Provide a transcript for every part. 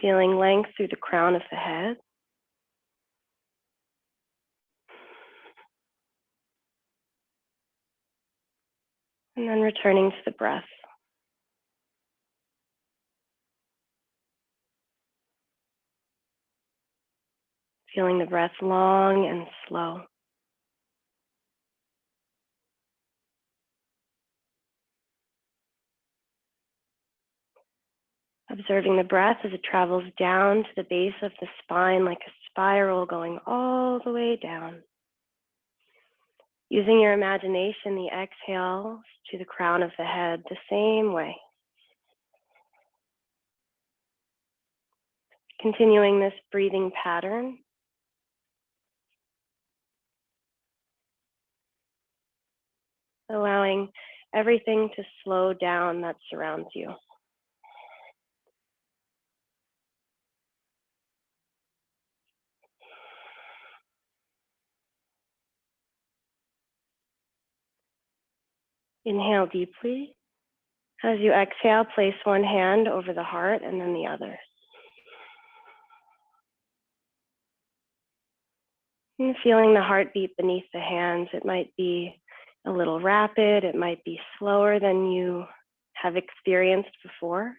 Feeling length through the crown of the head. And then returning to the breath. Feeling the breath long and slow. Observing the breath as it travels down to the base of the spine like a spiral going all the way down. Using your imagination, the exhale to the crown of the head the same way. Continuing this breathing pattern. Allowing everything to slow down that surrounds you. Inhale deeply. As you exhale, place one hand over the heart and then the other. And feeling the heartbeat beneath the hands. It might be a little rapid, it might be slower than you have experienced before.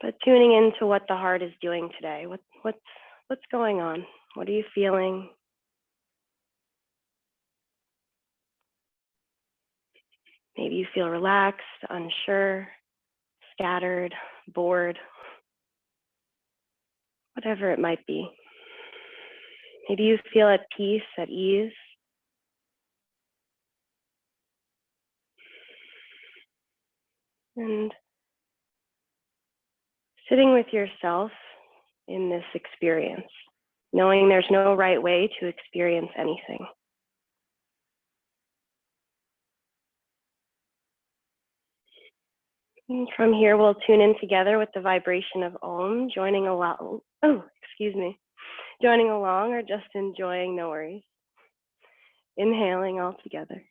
But tuning into what the heart is doing today. What's going on? What are you feeling? Maybe you feel relaxed, unsure, scattered, bored, whatever it might be. Maybe you feel at peace, at ease. And sitting with yourself in this experience, knowing there's no right way to experience anything. And from here, we'll tune in together with the vibration of Om, joining along, joining along or just enjoying, no worries. Inhaling all together.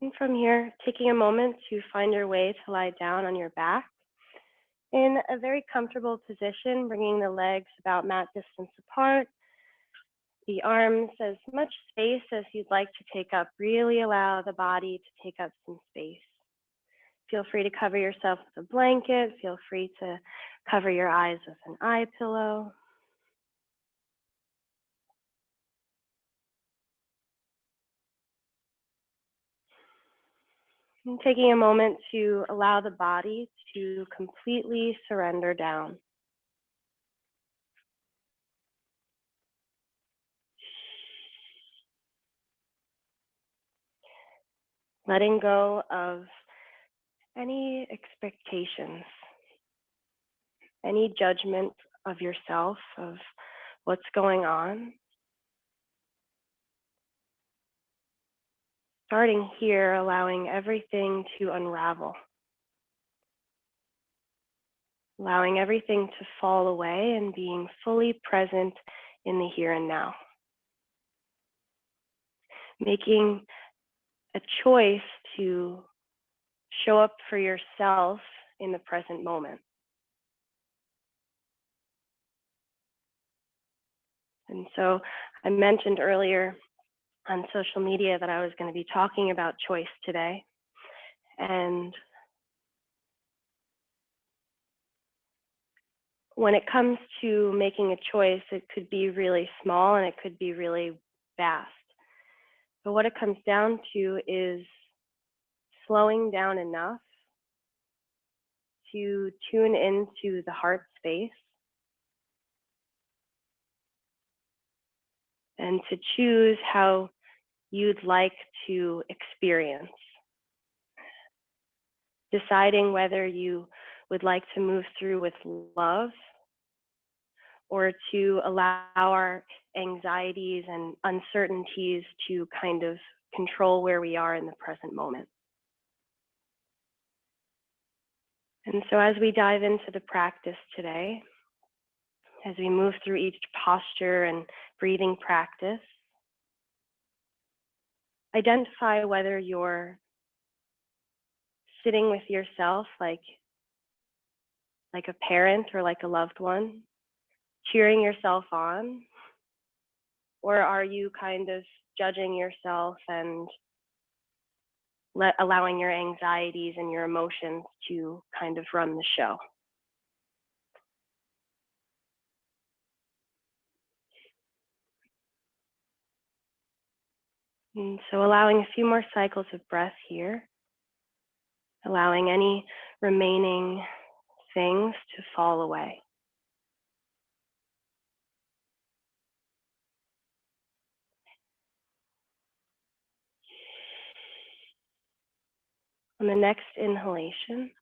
And from here, taking a moment to find your way to lie down on your back in a very comfortable position, bringing the legs about mat distance apart, the arms as much space as you'd like to take up. Really allow the body to take up some space. Feel free to cover yourself with a blanket. Feel free to cover your eyes with an eye pillow. And taking a moment to allow the body to completely surrender down. Letting go of any expectations, any judgment of yourself, of what's going on. Starting here, allowing everything to unravel. Allowing everything to fall away and being fully present in the here and now. Making a choice to show up for yourself in the present moment. And so I mentioned earlier on social media that I was going to be talking about choice today. And when it comes to making a choice, it could be really small and it could be really vast. But what it comes down to is slowing down enough to tune into the heart space and to choose how you'd like to experience. Deciding whether you would like to move through with love or to allow our anxieties and uncertainties to kind of control where we are in the present moment. And so as we dive into the practice today, as we move through each posture and breathing practice, identify whether you're sitting with yourself like a parent or like a loved one, cheering yourself on, or are you kind of judging yourself and allowing your anxieties and your emotions to kind of run the show? And so allowing a few more cycles of breath here, allowing any remaining things to fall away. On the next inhalation,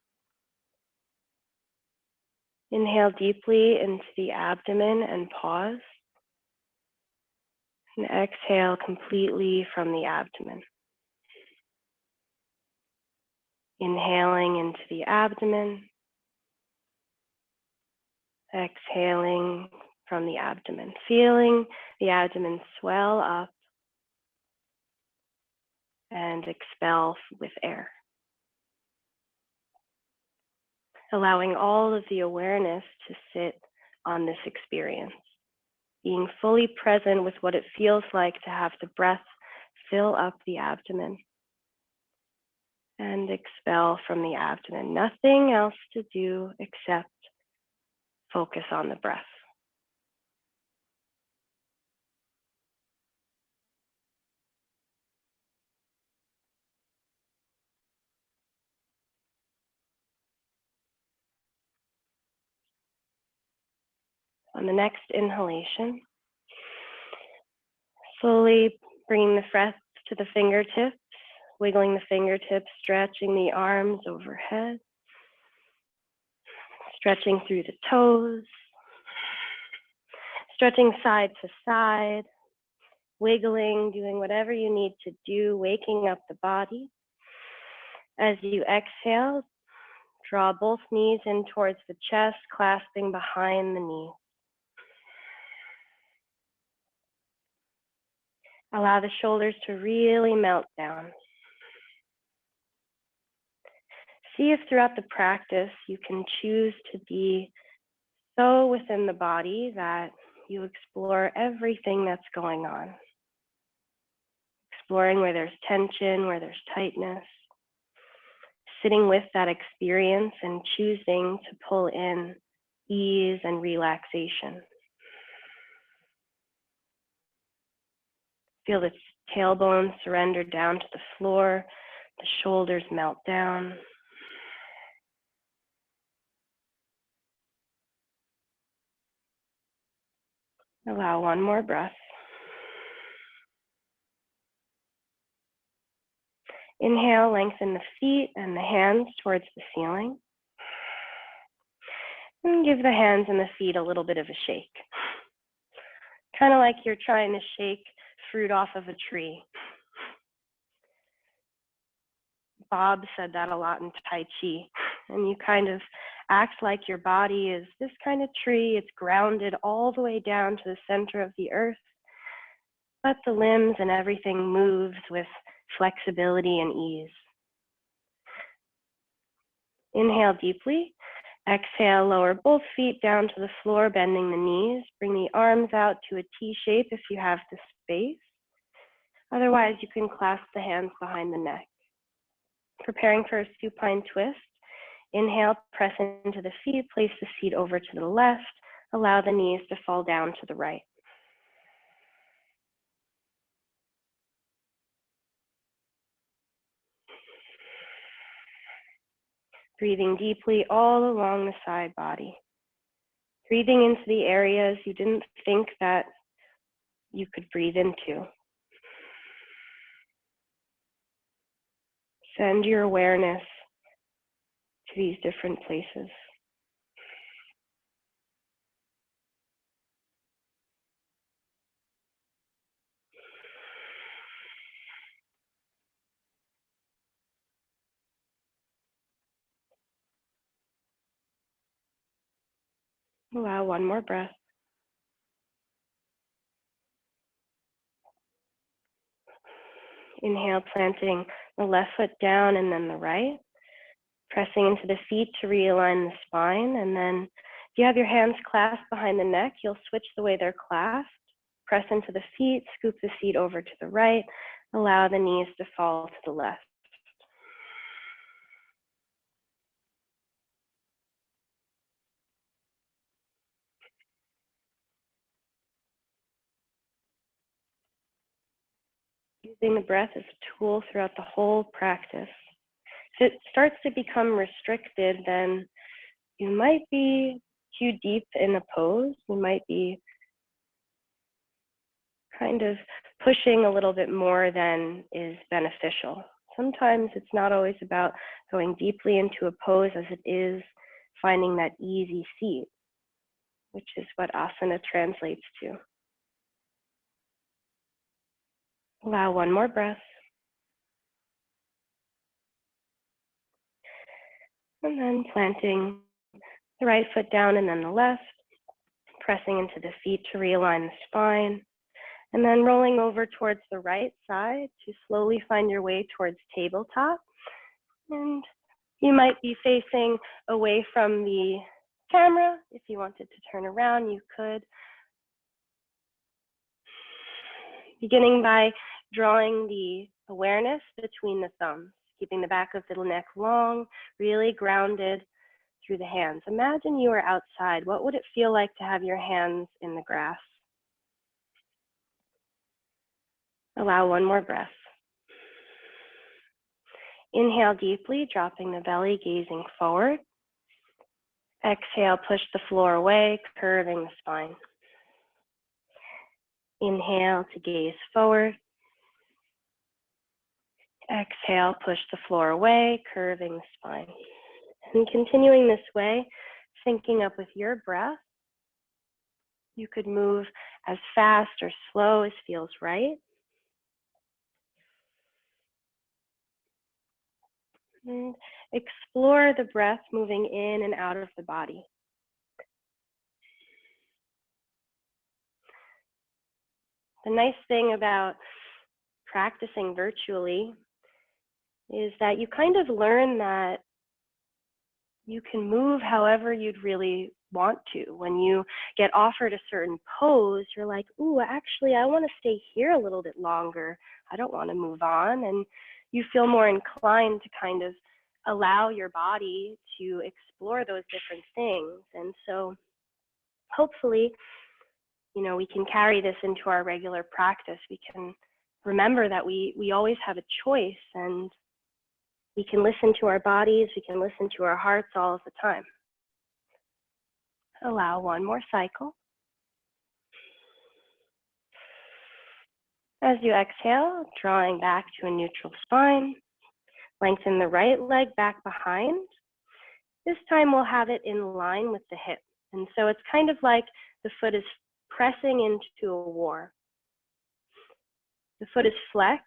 inhale deeply into the abdomen and pause, and exhale completely from the abdomen. Inhaling into the abdomen, exhaling from the abdomen, feeling the abdomen swell up and expel with air. Allowing all of the awareness to sit on this experience, being fully present with what it feels like to have the breath fill up the abdomen and expel from the abdomen. Nothing else to do except focus on the breath. On the next inhalation, slowly bringing the breath to the fingertips, wiggling the fingertips, stretching the arms overhead, stretching through the toes, stretching side to side, wiggling, doing whatever you need to do, waking up the body. As you exhale, draw both knees in towards the chest, clasping behind the knees. Allow the shoulders to really melt down. See if throughout the practice you can choose to be so within the body that you explore everything that's going on. Exploring where there's tension, where there's tightness. Sitting with that experience and choosing to pull in ease and relaxation. Feel the tailbone surrender down to the floor, the shoulders melt down. Allow one more breath. Inhale, lengthen the feet and the hands towards the ceiling. And give the hands and the feet a little bit of a shake. Kind of like you're trying to shake fruit off of a tree. Bob said that a lot in Tai Chi. And you kind of act like your body is this kind of tree. It's grounded all the way down to the center of the earth. But the limbs and everything moves with flexibility and ease. Inhale deeply. Exhale, lower both feet down to the floor, bending the knees. Bring the arms out to a T shape if you have the space. Otherwise, you can clasp the hands behind the neck. Preparing for a supine twist. Inhale, press into the feet, place the seat over to the left. Allow the knees to fall down to the right. Breathing deeply all along the side body. Breathing into the areas you didn't think that you could breathe into. Send your awareness to these different places. Allow one more breath. Inhale, planting the left foot down and then the right. Pressing into the feet to realign the spine. And then if you have your hands clasped behind the neck, you'll switch the way they're clasped. Press into the feet, scoop the feet over to the right. Allow the knees to fall to the left. Using the breath as a tool throughout the whole practice. If it starts to become restricted, then you might be too deep in a pose. You might be kind of pushing a little bit more than is beneficial. Sometimes it's not always about going deeply into a pose as it is finding that easy seat, which is what asana translates to. Allow one more breath. And then planting the right foot down and then the left, pressing into the feet to realign the spine, and then rolling over towards the right side to slowly find your way towards tabletop. And you might be facing away from the camera. If you wanted to turn around, you could. Beginning by drawing the awareness between the thumbs, keeping the back of the neck long, really grounded through the hands. Imagine you were outside. What would it feel like to have your hands in the grass? Allow one more breath. Inhale deeply, dropping the belly, gazing forward. Exhale, push the floor away, curving the spine. Inhale to gaze forward. Exhale, push the floor away, curving the spine. And continuing this way, syncing up with your breath. You could move as fast or slow as feels right. And explore the breath moving in and out of the body. The nice thing about practicing virtually is that you kind of learn that you can move however you'd really want to. When you get offered a certain pose, you're like, ooh, actually, I want to stay here a little bit longer. I don't want to move on. And you feel more inclined to kind of allow your body to explore those different things. And so hopefully, we can carry this into our regular practice. We can remember that we always have a choice, and we can listen to our bodies, we can listen to our hearts all of the time. Allow one more cycle. As you exhale, drawing back to a neutral spine, lengthen the right leg back behind. This time we'll have it in line with the hip. And so it's kind of like the foot is pressing into a war. The foot is flexed.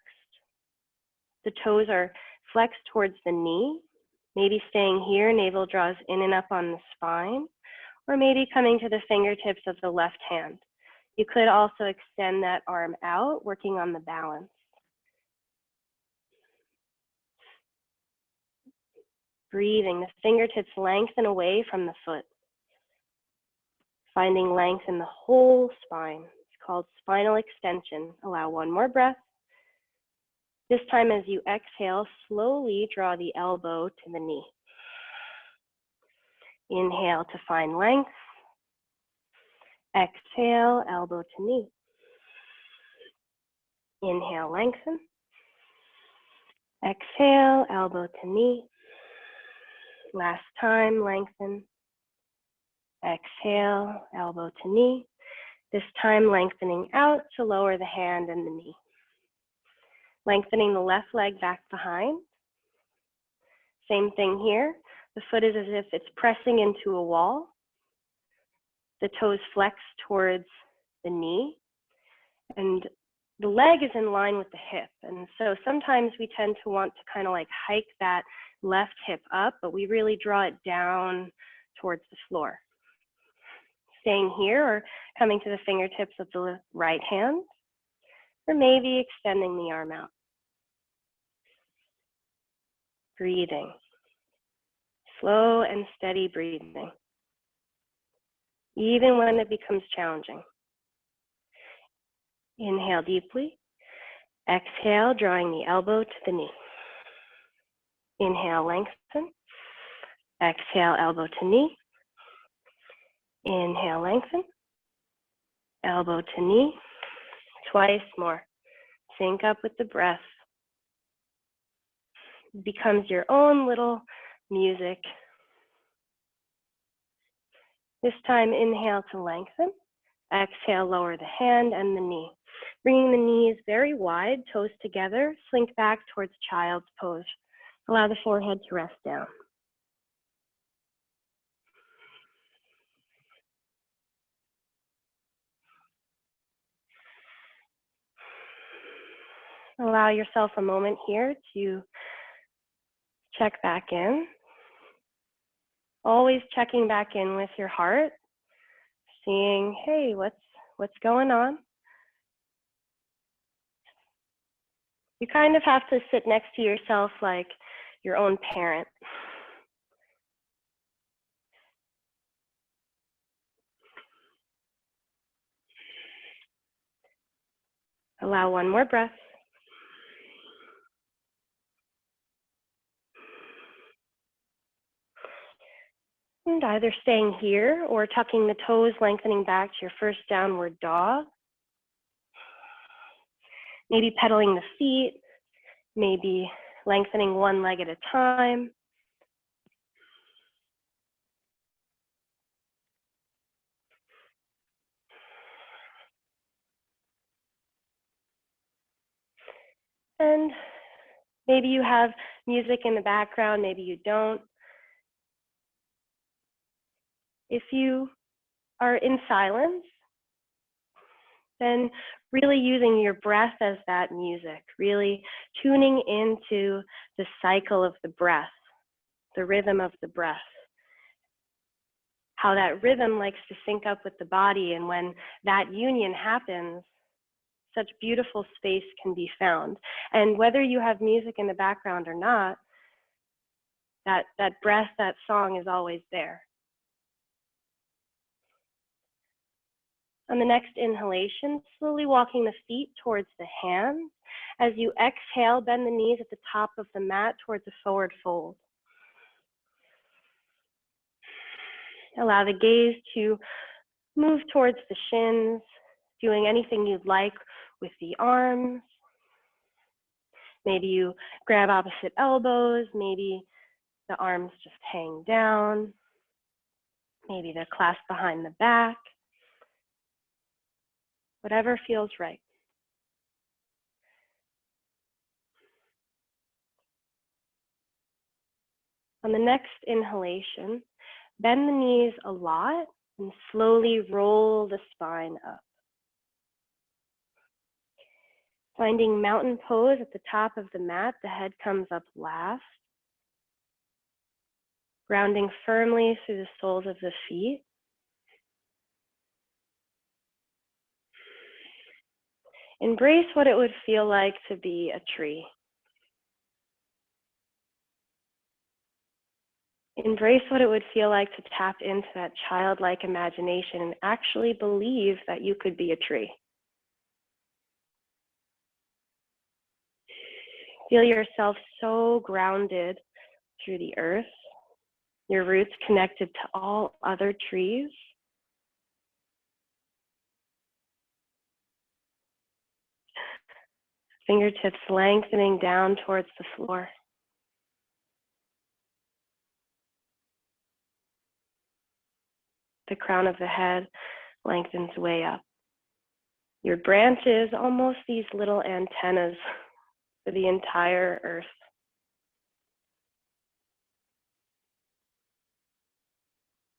The toes are flexed towards the knee. Maybe staying here, navel draws in and up on the spine, or maybe coming to the fingertips of the left hand. You could also extend that arm out, working on the balance. Breathing, the fingertips lengthen away from the foot. Finding length in the whole spine. It's called spinal extension. Allow one more breath. This time as you exhale, slowly draw the elbow to the knee. Inhale to find length. Exhale, elbow to knee. Inhale, lengthen. Exhale, elbow to knee. Last time, lengthen. Exhale, elbow to knee. This time lengthening out to lower the hand and the knee. Lengthening the left leg back behind. Same thing here. The foot is as if it's pressing into a wall. The toes flex towards the knee. And the leg is in line with the hip. And so sometimes we tend to want to kind of like hike that left hip up, but we really draw it down towards the floor. Staying here or coming to the fingertips of the right hand, or maybe extending the arm out. Breathing. Slow and steady breathing, even when it becomes challenging. Inhale deeply. Exhale, drawing the elbow to the knee. Inhale, lengthen. Exhale, elbow to knee. Inhale, lengthen. Elbow to knee. Twice more. Sync up with the breath. It becomes your own little music. This time, inhale to lengthen. Exhale, lower the hand and the knee. Bringing the knees very wide, toes together, slink back towards child's pose. Allow the forehead to rest down. Allow yourself a moment here to check back in. Always checking back in with your heart, seeing, hey, what's going on? You kind of have to sit next to yourself like your own parent. Allow one more breath. And either staying here or tucking the toes, lengthening back to your first downward dog. Maybe pedaling the feet, maybe lengthening one leg at a time. And maybe you have music in the background, maybe you don't. If you are in silence, then really using your breath as that music, really tuning into the cycle of the breath, the rhythm of the breath, how that rhythm likes to sync up with the body, and when that union happens, such beautiful space can be found. And whether you have music in the background or not, that breath, that song is always there. On the next inhalation, slowly walking the feet towards the hands. As you exhale, bend the knees at the top of the mat towards a forward fold. Allow the gaze to move towards the shins, doing anything you'd like with the arms. Maybe you grab opposite elbows, maybe the arms just hang down, maybe they're clasped behind the back. Whatever feels right. On the next inhalation, bend the knees a lot and slowly roll the spine up. Finding mountain pose at the top of the mat, the head comes up last. Grounding firmly through the soles of the feet. Embrace what it would feel like to be a tree. Embrace what it would feel like to tap into that childlike imagination and actually believe that you could be a tree. Feel yourself so grounded through the earth, your roots connected to all other trees. Fingertips lengthening down towards the floor. The crown of the head lengthens way up. Your branches, almost these little antennas for the entire earth.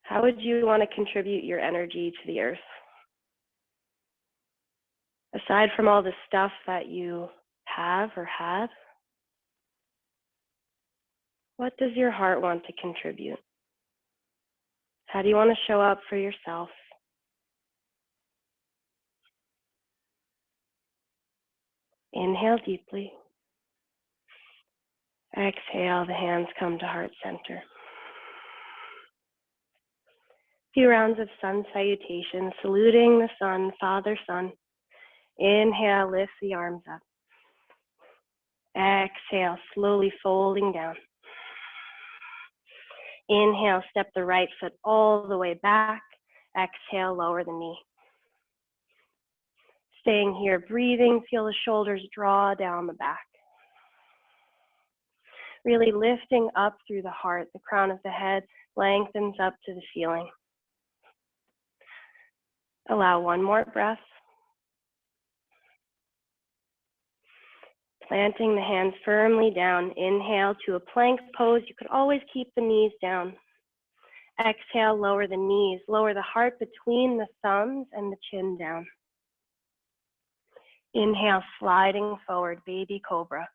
How would you want to contribute your energy to the earth? Aside from all the stuff that you have or had, what does your heart want to contribute? How do you want to show up for yourself? Inhale deeply. Exhale, the hands come to heart center. Few rounds of sun salutation, saluting the sun, Father, Sun. Inhale, lift the arms up. Exhale, slowly folding down. Inhale, step the right foot all the way back. Exhale, lower the knee. Staying here, breathing, feel the shoulders draw down the back. Really lifting up through the heart, the crown of the head lengthens up to the ceiling. Allow one more breath. Planting the hands firmly down. Inhale to a plank pose. You could always keep the knees down. Exhale, lower the knees. Lower the heart between the thumbs and the chin down. Inhale, sliding forward, baby cobra.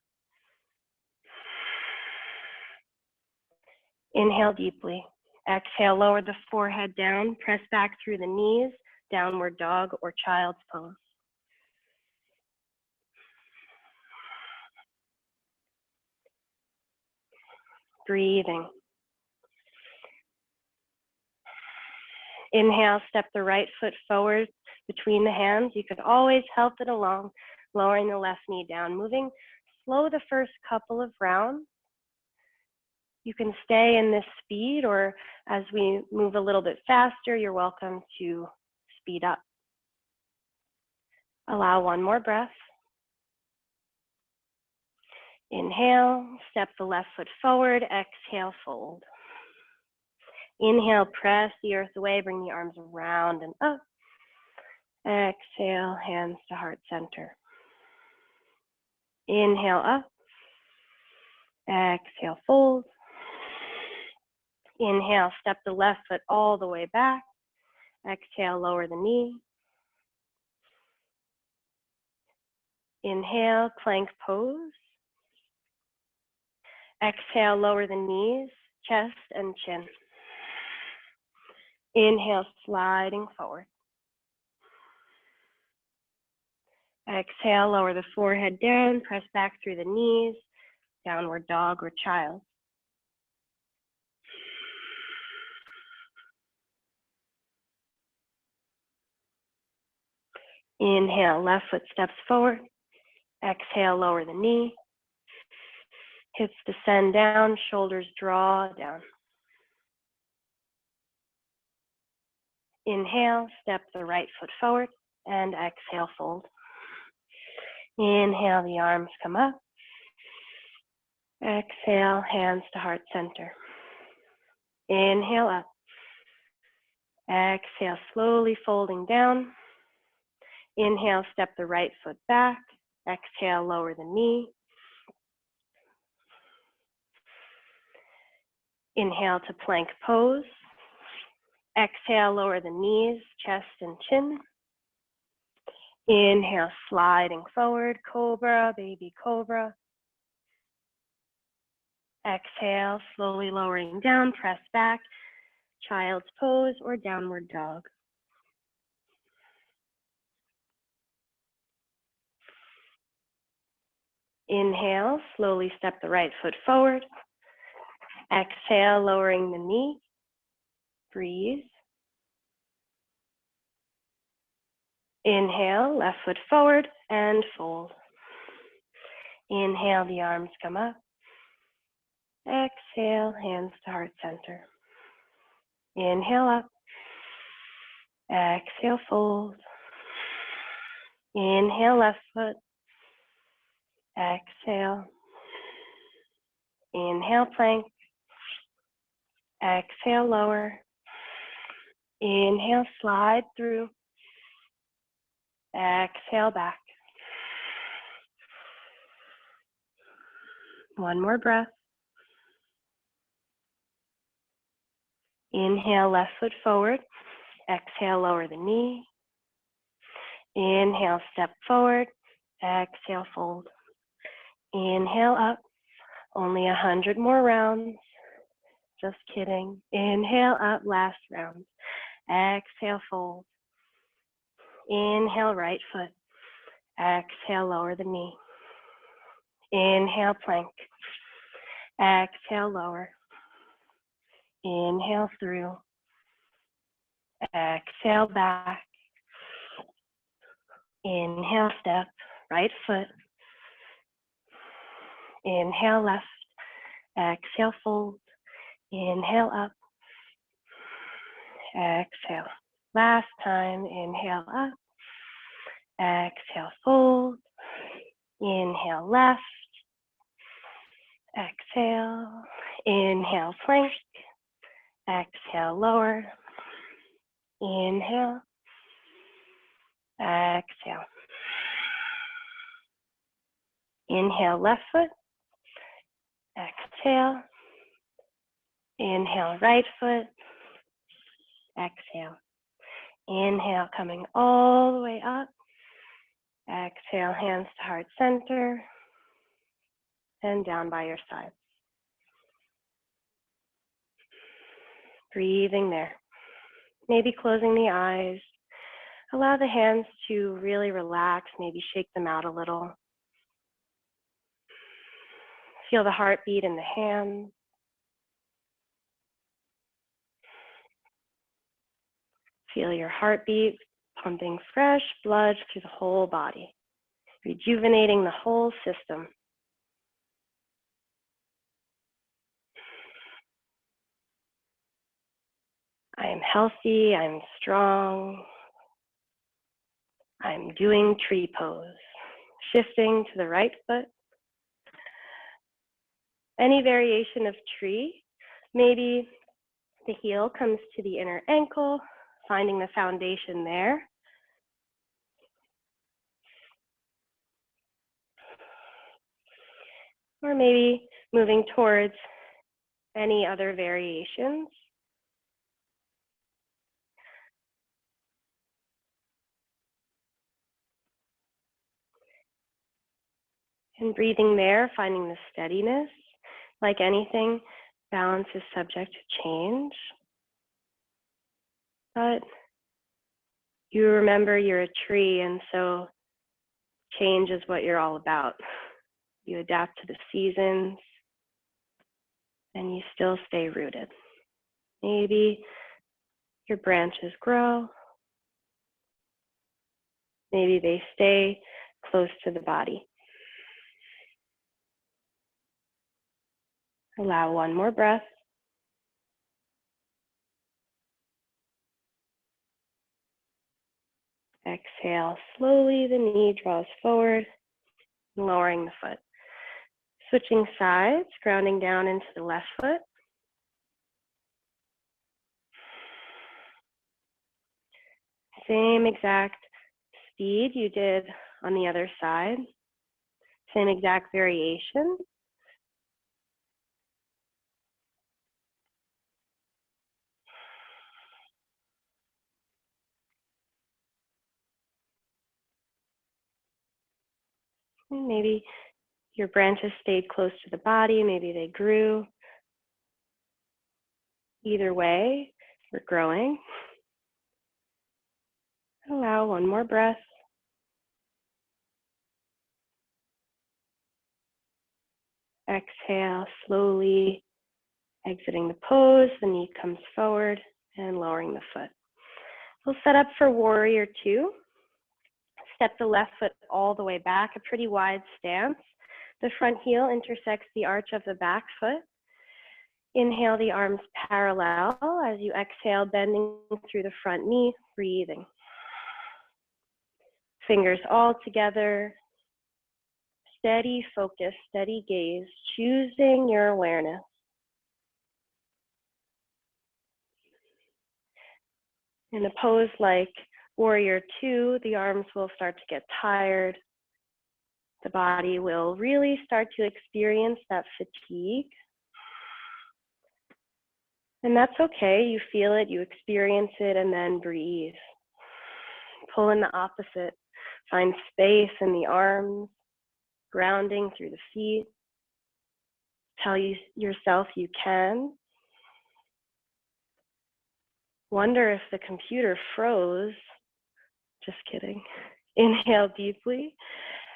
Inhale deeply. Exhale, lower the forehead down. Press back through the knees, downward dog or child's pose. Breathing. Inhale, step the right foot forward between the hands. You could always help it along, lowering the left knee down, moving slow the first couple of rounds. You can stay in this speed, or as we move a little bit faster, you're welcome to speed up. Allow one more breath. Inhale, step the left foot forward, exhale, fold. Inhale, press the earth away, bring the arms around and up. Exhale, hands to heart center. Inhale, up. Exhale, fold. Inhale, step the left foot all the way back. Exhale, lower the knee. Inhale, plank pose. Exhale, lower the knees, chest and chin. Inhale, sliding forward. Exhale, lower the forehead down, press back through the knees, downward dog or child. Inhale, left foot steps forward. Exhale, lower the knee. Hips descend down, shoulders draw down. Inhale, step the right foot forward, and exhale, fold. Inhale, the arms come up. Exhale, hands to heart center. Inhale up. Exhale, slowly folding down. Inhale, step the right foot back. Exhale, lower the knee. Inhale to plank pose. Exhale, lower the knees, chest and chin. Inhale, sliding forward, cobra, baby cobra. Exhale, slowly lowering down, press back, child's pose or downward dog. Inhale, slowly step the right foot forward. Exhale, lowering the knee. Breathe. Inhale, left foot forward and fold. Inhale, the arms come up. Exhale, hands to heart center. Inhale up. Exhale, fold. Inhale, left foot. Exhale. Inhale, plank. Exhale, lower. Inhale, slide through. Exhale back. One more breath. Inhale, left foot forward. Exhale, lower the knee. Inhale, step forward. Exhale, fold. Inhale up. Only 100 more rounds. Just kidding. Inhale up, last round. Exhale, fold. Inhale, right foot. Exhale, lower the knee. Inhale, plank. Exhale, lower. Inhale through. Exhale back. Inhale, step. Right foot. Inhale, left. Exhale, fold. Inhale up. Exhale. Last time. Inhale up. Exhale, fold. Inhale, left. Exhale. Inhale, plank. Exhale, lower. Inhale. Exhale. Inhale, left foot. Exhale. Inhale, right foot. Exhale. Inhale, coming all the way up. Exhale, hands to heart center. And down by your side. Breathing there. Maybe closing the eyes. Allow the hands to really relax, maybe shake them out a little. Feel the heartbeat in the hands. Feel your heartbeat pumping fresh blood through the whole body, rejuvenating the whole system. I am healthy, I'm strong. I'm doing tree pose. Shifting to the right foot. Any variation of tree, maybe the heel comes to the inner ankle, finding the foundation there. Or maybe moving towards any other variations. And breathing there, finding the steadiness. Like anything, balance is subject to change. But you remember you're a tree, and so change is what you're all about. You adapt to the seasons, and you still stay rooted. Maybe your branches grow. Maybe they stay close to the body. Allow one more breath. Exhale slowly, the knee draws forward, lowering the foot. Switching sides, grounding down into the left foot. Same exact speed you did on the other side. Same exact variation. And maybe your branches stayed close to the body, maybe they grew. Either way, we're growing. Allow one more breath. Exhale, slowly exiting the pose. The knee comes forward and lowering the foot. We'll set up for warrior two. Step the left foot all the way back, a pretty wide stance. The front heel intersects the arch of the back foot. Inhale the arms parallel as you exhale, bending through the front knee, breathing. Fingers all together. Steady focus, steady gaze, choosing your awareness. In a pose like Warrior two, the arms will start to get tired. The body will really start to experience that fatigue. And that's okay. You feel it, you experience it, and then breathe. Pull in the opposite. Find space in the arms, grounding through the feet. Tell yourself you can. Wonder if the computer froze. Just kidding. Inhale deeply.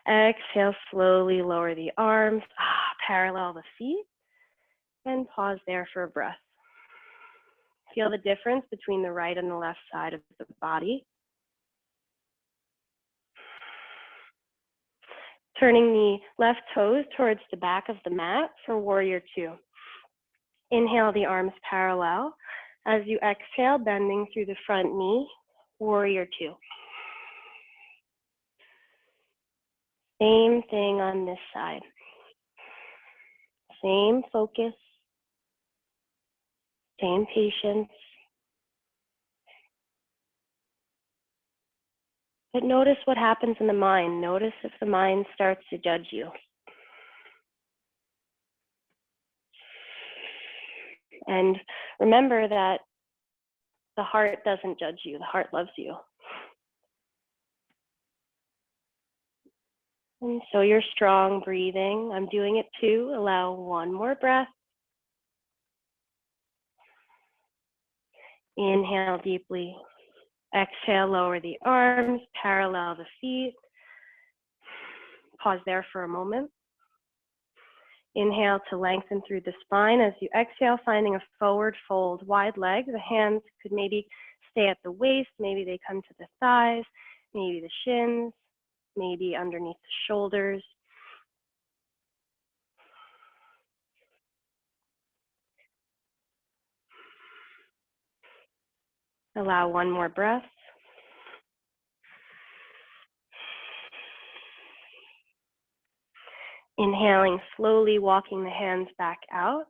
Exhale, slowly lower the arms. Parallel the feet. And pause there for a breath. Feel the difference between the right and the left side of the body. Turning the left toes towards the back of the mat for warrior two. Inhale, the arms parallel. As you exhale, bending through the front knee, warrior two. Same thing on this side. Same focus, same patience. But notice what happens in the mind. Notice if the mind starts to judge you. And remember that the heart doesn't judge you. The heart loves you. And so you're strong breathing. I'm doing it too. Allow one more breath. Inhale deeply. Exhale, lower the arms, parallel the feet. Pause there for a moment. Inhale to lengthen through the spine. As you exhale, finding a forward fold, wide leg. The hands could maybe stay at the waist. Maybe they come to the thighs, maybe the shins, maybe underneath the shoulders. Allow one more breath. Inhaling, slowly walking the hands back out.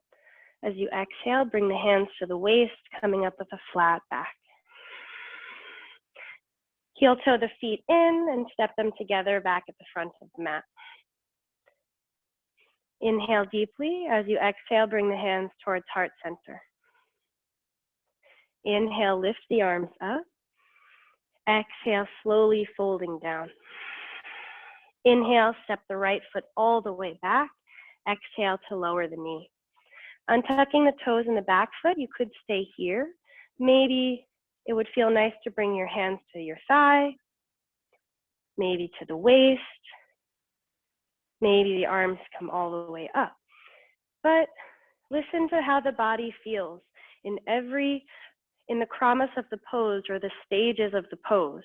As you exhale, bring the hands to the waist, coming up with a flat back. Heel toe the feet in and step them together back at the front of the mat. Inhale deeply. As you exhale, bring the hands towards heart center. Inhale, lift the arms up. Exhale, slowly folding down. Inhale, step the right foot all the way back. Exhale to lower the knee. Untucking the toes in the back foot, you could stay here. Maybe it would feel nice to bring your hands to your thigh, maybe to the waist, maybe the arms come all the way up. But listen to how the body feels in the kramas of the pose or the stages of the pose.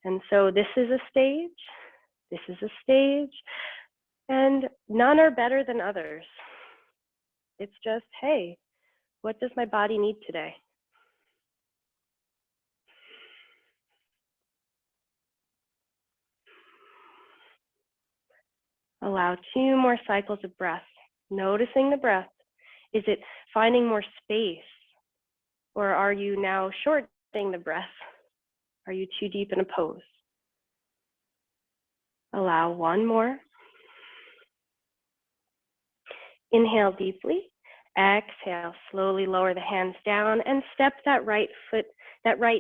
And so this is a stage, this is a stage, and none are better than others. It's just, hey, what does my body need today? Allow 2 more cycles of breath, noticing the breath. Is it finding more space? Or are you now shortening the breath? Are you too deep in a pose? Allow 1 more. Inhale deeply. Exhale, slowly lower the hands down and step that right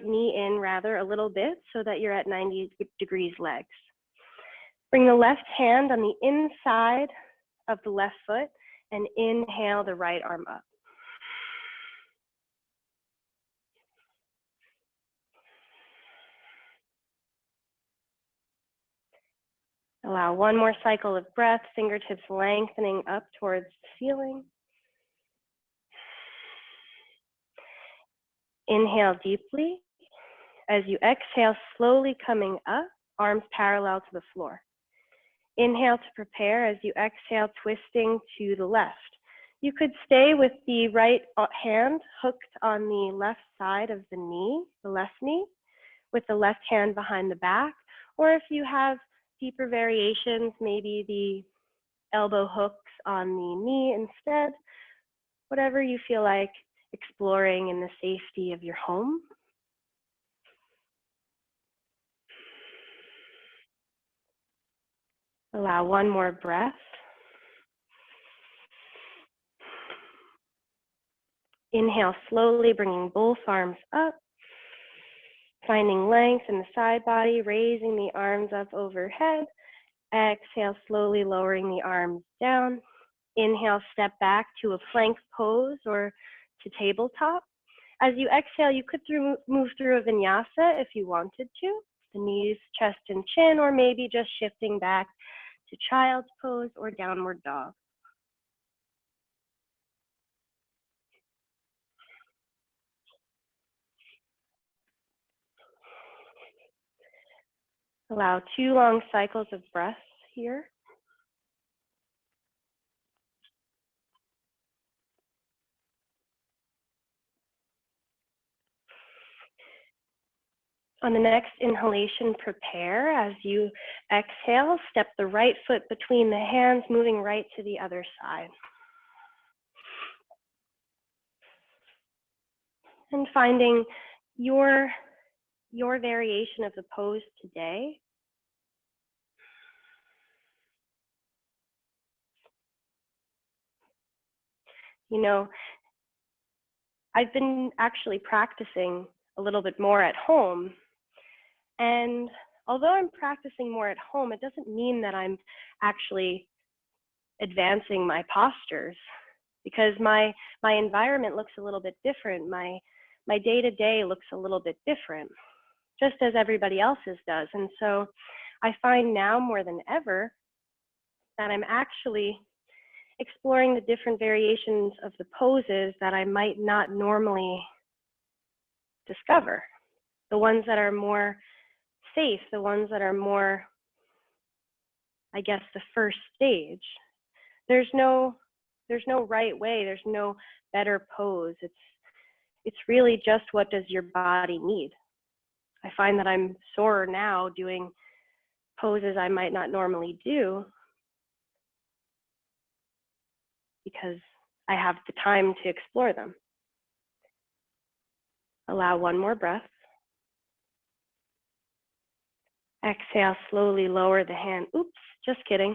knee in rather a little bit so that you're at 90 degrees legs. Bring the left hand on the inside of the left foot and inhale the right arm up. Allow 1 more cycle of breath, fingertips lengthening up towards the ceiling. Inhale deeply. As you exhale, slowly coming up, arms parallel to the floor. Inhale to prepare. As you exhale, twisting to the left. You could stay with the right hand hooked on the left side of the knee, the left knee, with the left hand behind the back. Or if you have deeper variations, maybe the elbow hooks on the knee instead. Whatever you feel like exploring in the safety of your home. Allow one more breath. Inhale slowly, bringing both arms up, finding length in the side body, raising the arms up overhead. Exhale, slowly lowering the arms down. Inhale, step back to a plank pose or to tabletop. As you exhale, you could move through a vinyasa if you wanted to, the knees, chest, and chin, or maybe just shifting back to child's pose or downward dog. Allow 2 long cycles of breath here. On the next inhalation, prepare. As you exhale, step the right foot between the hands, moving right to the other side. And finding your variation of the pose today. You know, I've been actually practicing a little bit more at home. And although I'm practicing more at home, it doesn't mean that I'm actually advancing my postures, because my environment looks a little bit different. My day-to-day looks a little bit different, just as everybody else's does. And so I find now more than ever that I'm actually exploring the different variations of the poses that I might not normally discover. The ones that are more safe, the ones that are more, I guess, the first stage. There's no right way, there's no better pose. It's really just, what does your body need? I find that I'm sore now doing poses I might not normally do because I have the time to explore them. Allow one more breath. Exhale, slowly lower the hand. Oops, just kidding.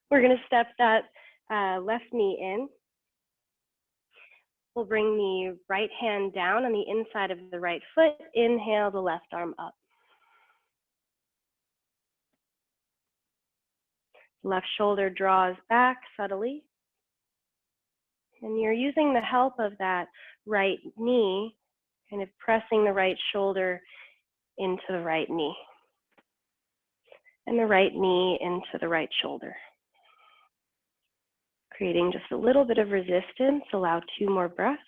We're gonna step that left knee in. We'll bring the right hand down on the inside of the right foot. Inhale the left arm up. Left shoulder draws back subtly. And you're using the help of that right knee, kind of pressing the right shoulder into the right knee. And the right knee into the right shoulder. Creating just a little bit of resistance. Allow 2 more breaths.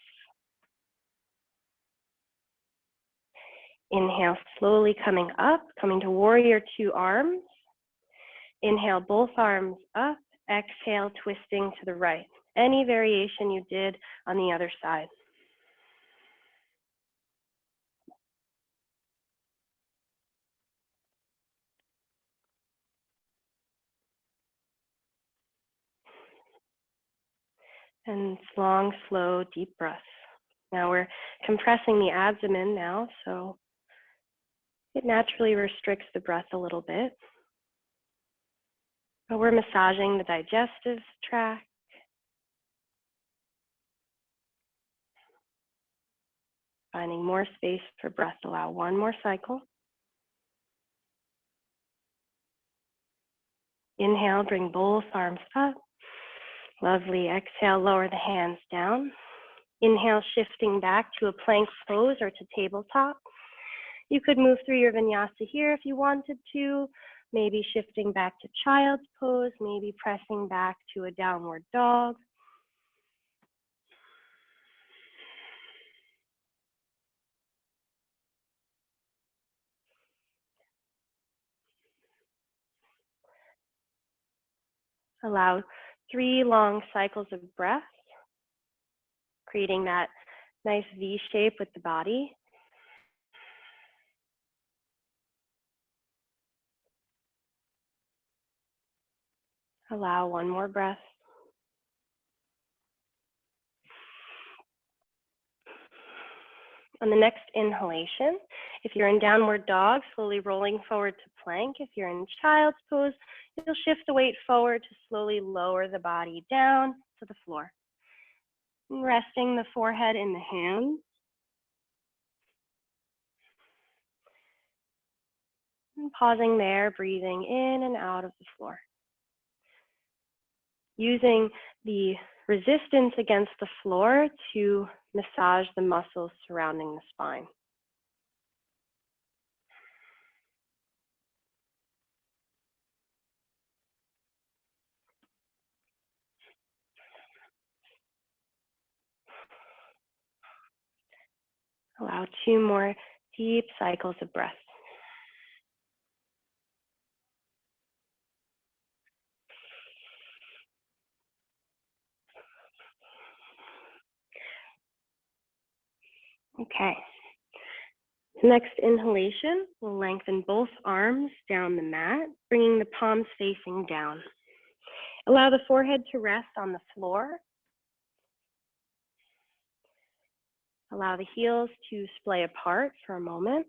Inhale, slowly coming up, coming to warrior 2 arms. Inhale, both arms up. Exhale, twisting to the right. Any variation you did on the other side. And long, slow, deep breaths. Now we're compressing the abdomen now, so it naturally restricts the breath a little bit. But we're massaging the digestive tract. Finding more space for breath. Allow 1 more cycle. Inhale, bring both arms up. Lovely. Exhale, lower the hands down. Inhale, shifting back to a plank pose or to tabletop. You could move through your vinyasa here if you wanted to, maybe shifting back to child's pose, maybe pressing back to a downward dog. Allow 3 long cycles of breath, creating that nice V shape with the body. Allow 1 more breath. On the next inhalation, If you're in downward dog, slowly rolling forward to plank. If you're in child's pose, you'll shift the weight forward to slowly lower the body down to the floor. And resting the forehead in the hands. And pausing there, breathing in and out of the floor. Using the resistance against the floor to massage the muscles surrounding the spine. Allow 2 more deep cycles of breath. Okay. Next inhalation, we'll lengthen both arms down the mat, bringing the palms facing down. Allow the forehead to rest on the floor. Allow the heels to splay apart for a moment.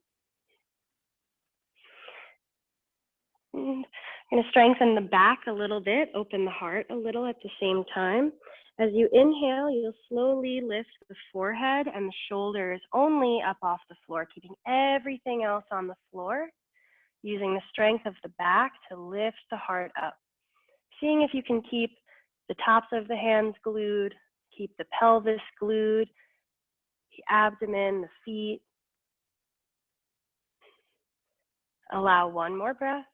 And I'm going to strengthen the back a little bit, open the heart a little at the same time. As you inhale, you'll slowly lift the forehead and the shoulders only up off the floor, keeping everything else on the floor, using the strength of the back to lift the heart up. Seeing if you can keep the tops of the hands glued, keep the pelvis glued, the abdomen, the feet. Allow 1 more breath.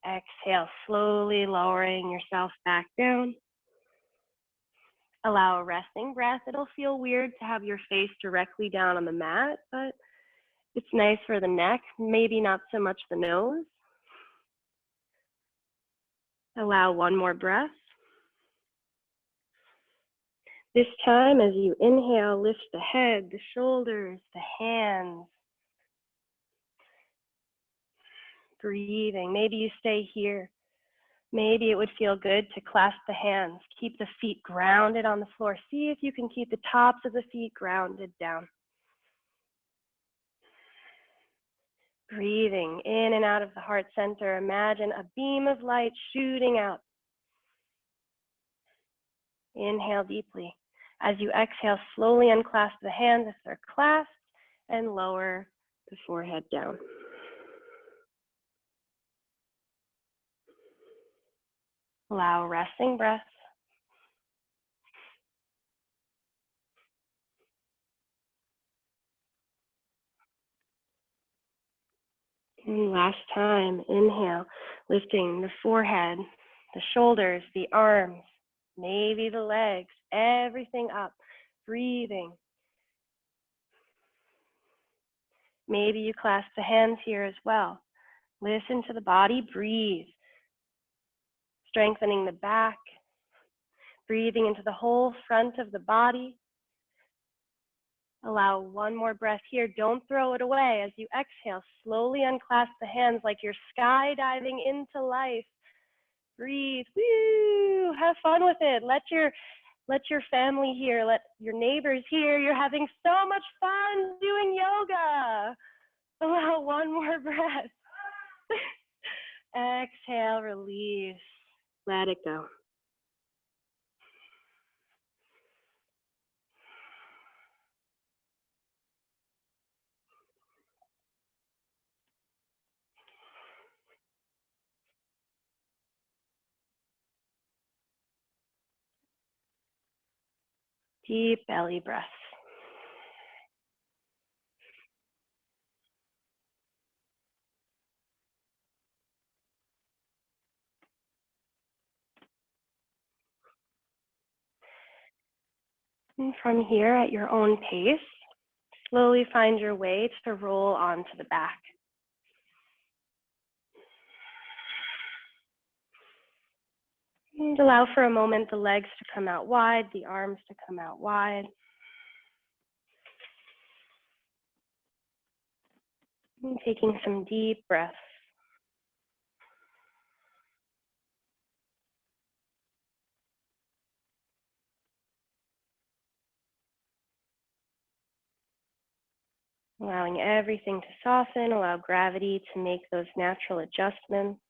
Exhale, slowly lowering yourself back down. Allow a resting breath. It'll feel weird to have your face directly down on the mat, but it's nice for the neck, maybe not so much the nose. Allow 1 more breath. This time, as you inhale, lift the head, the shoulders, the hands. Breathing. Maybe you stay here. Maybe it would feel good to clasp the hands. Keep the feet grounded on the floor. See if you can keep the tops of the feet grounded down. Breathing in and out of the heart center. Imagine a beam of light shooting out. Inhale deeply. As you exhale, slowly unclasp the hands if they're clasped and lower the forehead down. Allow resting breath. And last time, inhale, lifting the forehead, the shoulders, the arms, maybe the legs, everything up. Breathing. Maybe you clasp the hands here as well. Listen to the body, breathe. Strengthening the back, breathing into the whole front of the body. Allow 1 more breath here. Don't throw it away. As you exhale, slowly unclasp the hands like you're skydiving into life. Breathe. Woo! Have fun with it. Let your family hear. Let your neighbors hear. You're having so much fun doing yoga. Allow 1 more breath. Exhale, release. Let it go. Deep belly breath. And from here, at your own pace, slowly find your way to roll onto the back. And allow for a moment the legs to come out wide, the arms to come out wide. And taking some deep breaths. allowing everything to soften, allow gravity to make those natural adjustments.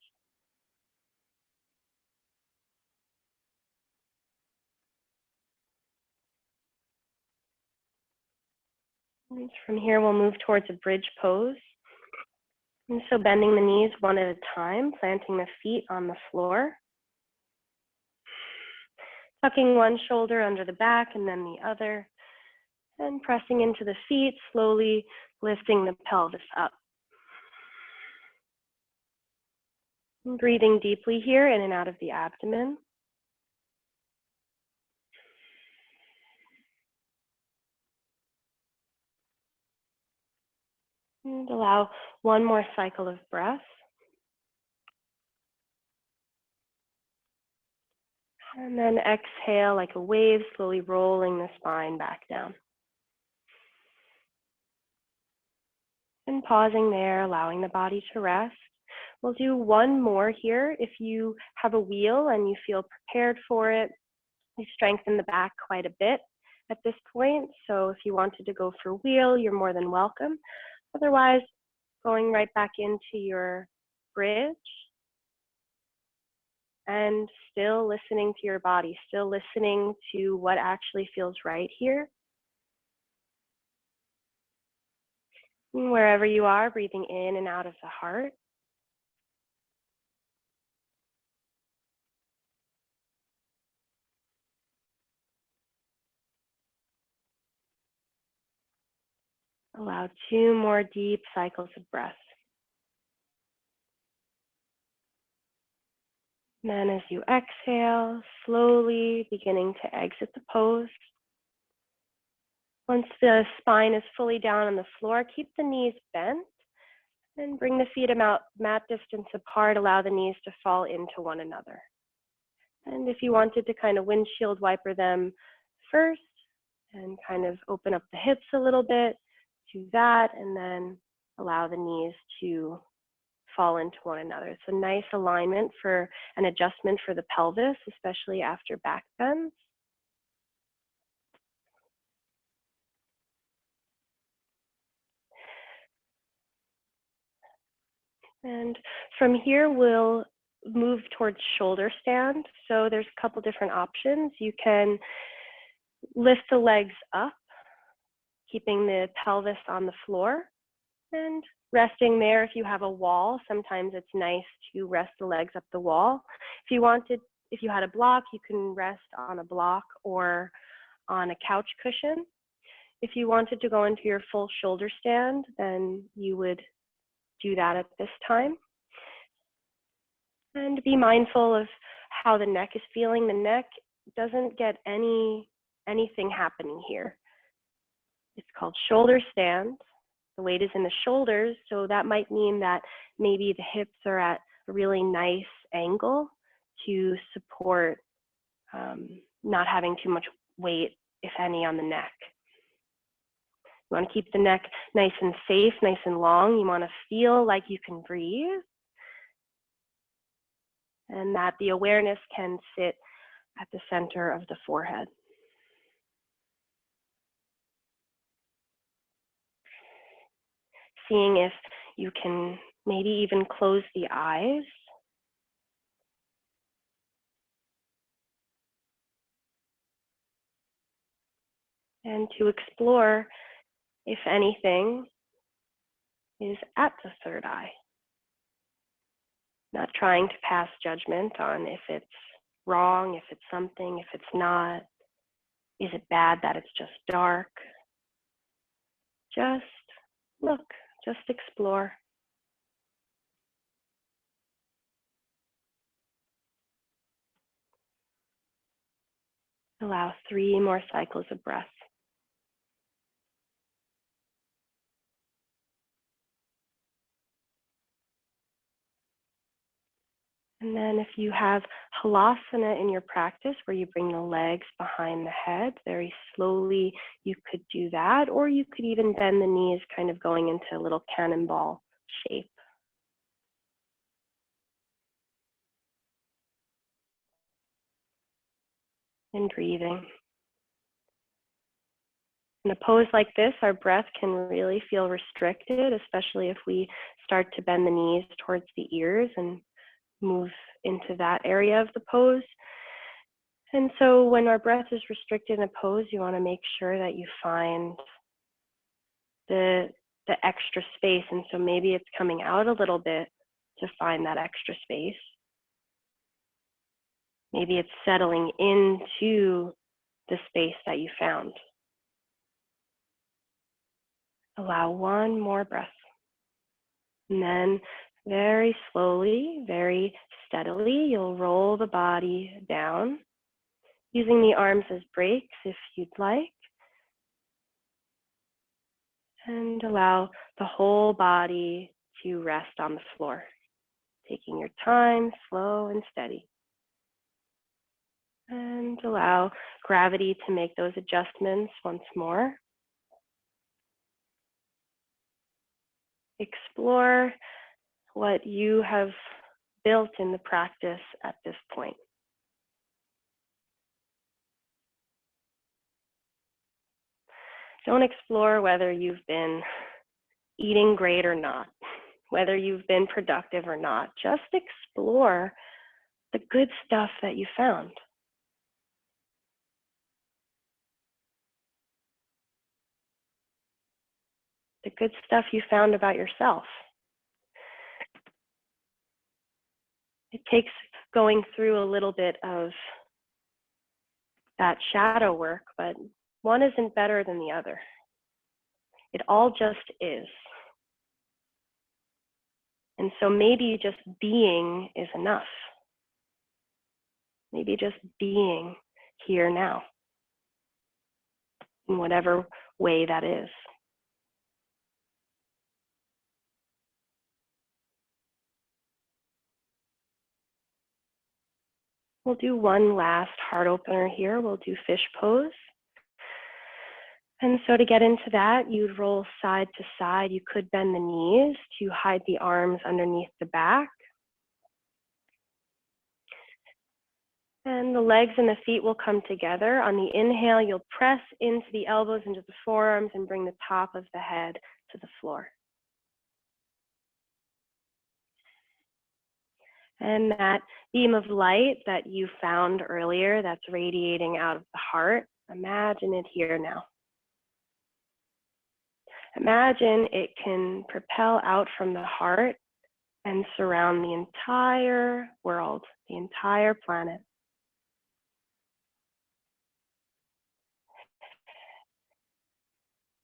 And from here, we'll move towards a bridge pose. And so bending the knees one at a time, planting the feet on the floor. Tucking one shoulder under the back and then the other. And pressing into the feet, slowly lifting the pelvis up. And breathing deeply here in and out of the abdomen. And allow one more cycle of breath. And then exhale like a wave, slowly rolling the spine back down. And pausing there, allowing the body to rest. We'll do one more here. If you have a wheel and you feel prepared for it, we strengthen the back quite a bit at this point. So if you wanted to go for wheel, you're more than welcome. Otherwise, going right back into your bridge and still listening to your body, still listening to what actually feels right here. And wherever you are, breathing in and out of the heart. Allow 2 more deep cycles of breath. And then as you exhale, slowly beginning to exit the pose. Once the spine is fully down on the floor, keep the knees bent and bring the feet about mat distance apart. Allow the knees to fall into one another. And if you wanted to kind of windshield wiper them first and kind of open up the hips a little bit, do that, and then allow the knees to fall into one another. It's a nice alignment for an adjustment for the pelvis, especially after back bends. And from here, we'll move towards shoulder stand. So there's a couple different options. You can lift the legs up, keeping the pelvis on the floor, and resting there. If you have a wall, sometimes it's nice to rest the legs up the wall. If you had a block, you can rest on a block or on a couch cushion. If you wanted to go into your full shoulder stand, then you would do that at this time. And be mindful of how the neck is feeling. The neck doesn't get anything happening here. It's called shoulder stand. The weight is in the shoulders, so that might mean that maybe the hips are at a really nice angle to support not having too much weight, if any, on the neck. You want to keep the neck nice and safe, nice and long. You want to feel like you can breathe and that the awareness can sit at the center of the forehead. Seeing if you can maybe even close the eyes. And to explore if anything is at the third eye. Not trying to pass judgment on if it's wrong, if it's something, if it's not. Is it bad that it's just dark? Just look, just explore. Allow 3 more cycles of breath. And then if you have halasana in your practice where you bring the legs behind the head, very slowly you could do that, or you could even bend the knees, kind of going into a little cannonball shape. And breathing. In a pose like this, our breath can really feel restricted, especially if we start to bend the knees towards the ears and move into that area of the pose. And so when our breath is restricted in a pose, you want to make sure that you find the extra space. And so maybe it's coming out a little bit to find that extra space. Maybe it's settling into the space that you found. Allow one more breath. And then very slowly, very steadily, you'll roll the body down, using the arms as brakes if you'd like. And allow the whole body to rest on the floor, taking your time, slow and steady. And allow gravity to make those adjustments once more. Explore what you have built in the practice at this point. Don't explore whether you've been eating great or not, whether you've been productive or not. Just explore the good stuff that you found. The good stuff you found about yourself. It takes going through a little bit of that shadow work, but one isn't better than the other. It all just is. And so maybe just being is enough. Maybe just being here now, in whatever way that is. We'll do one last heart opener here. We'll do fish pose. And so to get into that, you'd roll side to side. You could bend the knees to hide the arms underneath the back. And the legs and the feet will come together. On the inhale, you'll press into the elbows, into the forearms, and bring the top of the head to the floor. And that beam of light that you found earlier that's radiating out of the heart, imagine it here now. Imagine it can propel out from the heart and surround the entire world, the entire planet.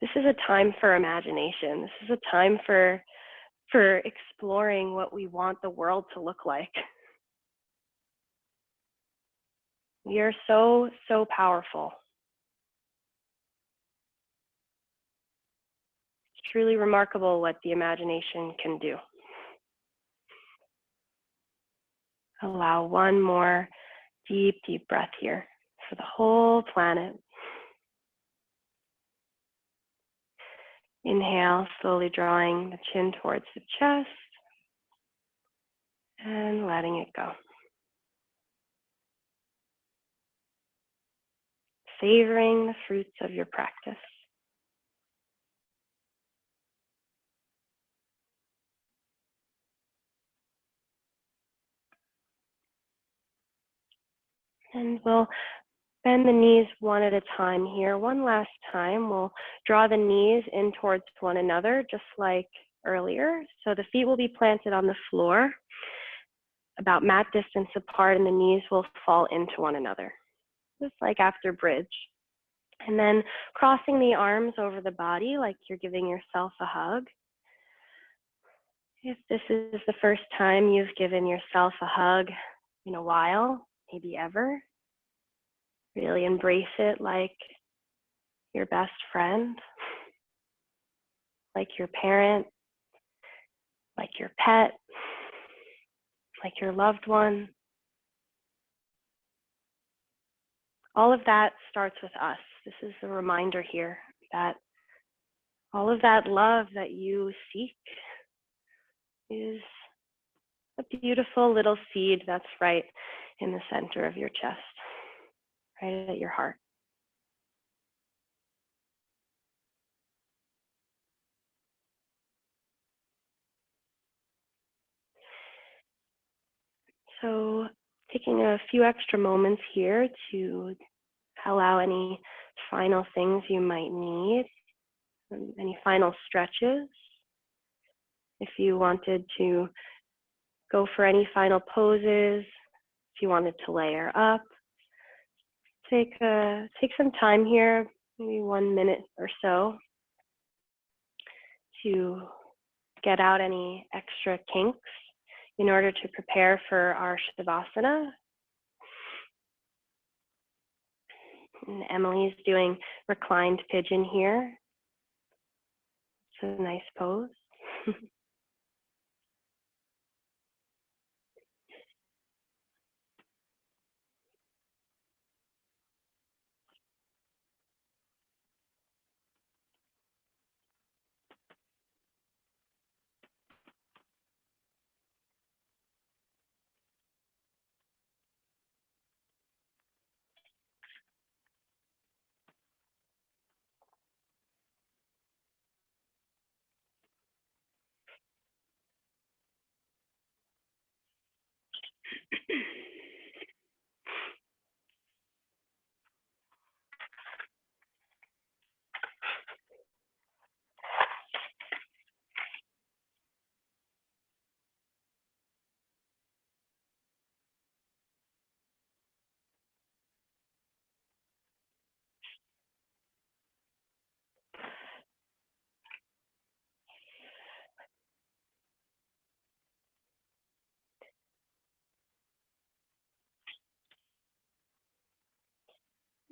This is a time for imagination. This is a time for exploring what we want the world to look like. We are so, so powerful. It's truly remarkable what the imagination can do. Allow one more deep, deep breath here for the whole planet. Inhale, slowly drawing the chin towards the chest and letting it go. Savoring the fruits of your practice. And we'll bend the knees one at a time here. One last time, we'll draw the knees in towards one another, just like earlier. So the feet will be planted on the floor, about mat distance apart, and the knees will fall into one another, just like after bridge. And then crossing the arms over the body, like you're giving yourself a hug. If this is the first time you've given yourself a hug in a while, maybe ever, really embrace it like your best friend, like your parent, like your pet, like your loved one. All of that starts with us. This is a reminder here that all of that love that you seek is a beautiful little seed that's right in the center of your chest, right at your heart. So taking a few extra moments here to allow any final things you might need, any final stretches. If you wanted to go for any final poses, if you wanted to layer up, take some time here, maybe 1 minute or so, to get out any extra kinks in order to prepare for our Shavasana. And Emily's doing reclined pigeon here. It's a nice pose.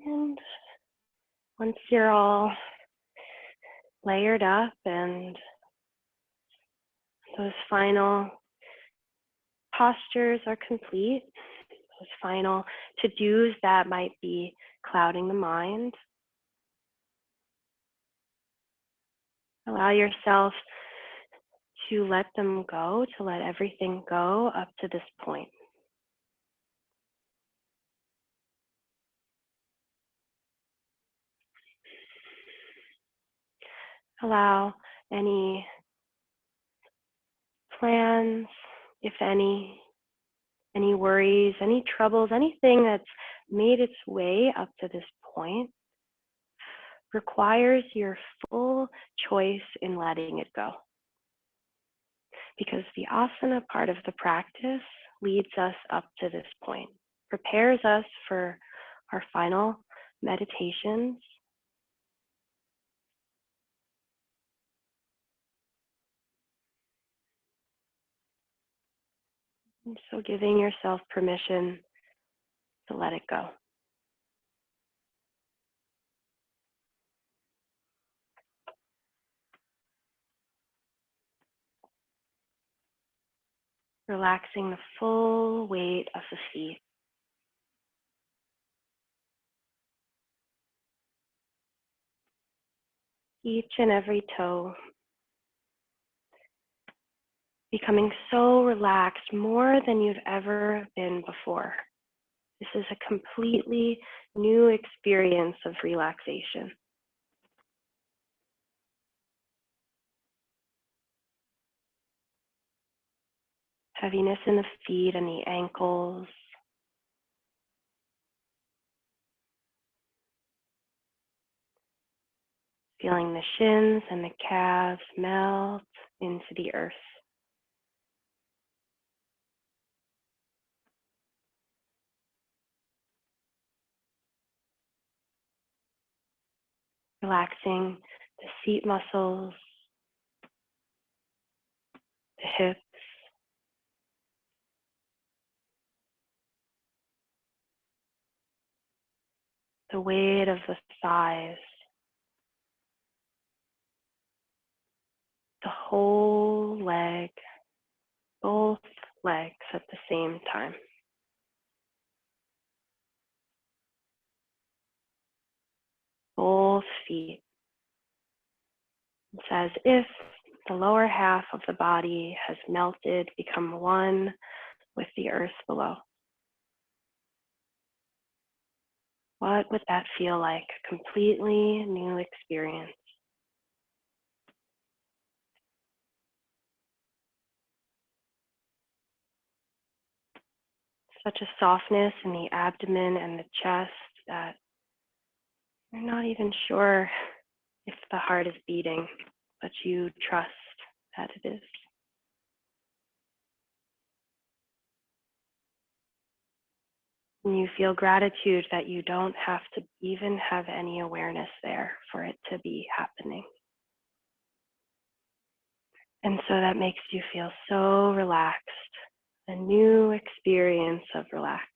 And once you're all layered up and those final postures are complete, those final to-dos that might be clouding the mind, allow yourself to let them go, to let everything go up to this point. Allow any plans, if any worries, any troubles, anything that's made its way up to this point requires your full choice in letting it go. Because the asana part of the practice leads us up to this point, prepares us for our final meditations. And so giving yourself permission to let it go. Relaxing the full weight of the feet. Each and every toe. Becoming so relaxed, more than you've ever been before. This is a completely new experience of relaxation. Heaviness in the feet and the ankles. Feeling the shins and the calves melt into the earth. Relaxing the seat muscles, the hips, the weight of the thighs, the whole leg, both legs at the same time. Both feet. It's as if the lower half of the body has melted, become one with the earth below. What would that feel like? A completely new experience. such a softness in the abdomen and the chest that you're not even sure if the heart is beating, but you trust that it is. And you feel gratitude that you don't have to even have any awareness there for it to be happening. And so that makes you feel so relaxed, a new experience of relaxed.